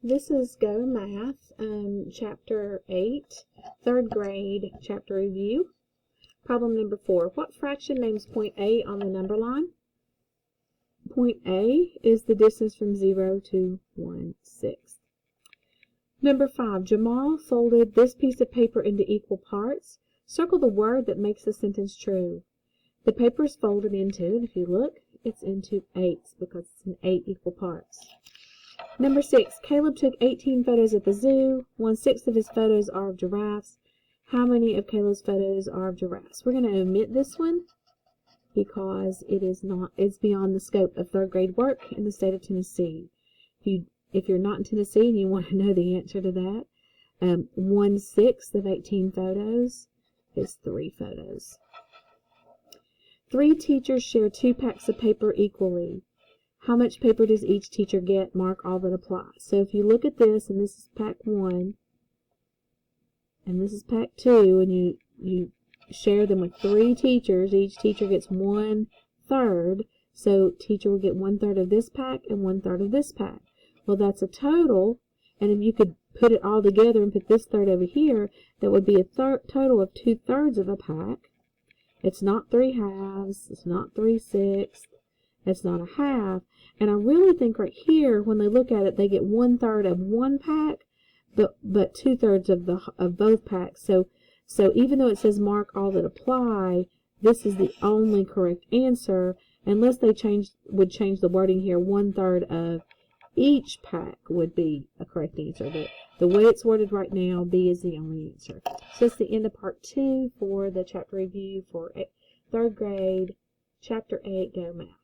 This is GoMath, Chapter 8, 3rd grade, chapter review. Problem number 4. What fraction names point A on the number line? Point A is the distance from 0 to 1/6. Number 5. Jamal folded this piece of paper into equal parts. Circle the word that makes the sentence true. The paper is folded into, and if you look, it's into 8s because it's in 8 equal parts. Number 6, Caleb took 18 photos at the zoo. 1/6 of his photos are of giraffes. How many of Caleb's photos are of giraffes? We're going to omit this one because it's beyond the scope of 3rd grade work in the state of Tennessee. If you're not in Tennessee and you want to know the answer to that, 1/6 of 18 photos is 3 photos. 3 teachers share 2 packs of paper equally. How much paper does each teacher get? Mark all that apply. So if you look at this, and this is pack 1, and this is pack 2, and you share them with 3 teachers, each teacher gets 1/3, so teacher will get 1/3 of this pack and 1/3 of this pack. Well, that's a total, and if you could put it all together and put this third over here, that would be a total of 2/3 of a pack. It's not 3/2, it's not 3/6. It's not a half, and I really think right here, when they look at it, they get 1/3 of one pack, but 2/3 of both packs. So even though it says mark all that apply, this is the only correct answer, unless they would change the wording here. 1/3 of each pack would be a correct answer, but the way it's worded right now, B is the only answer. So that's the end of part 2 for the chapter review for 3rd grade, chapter 8, GoMath.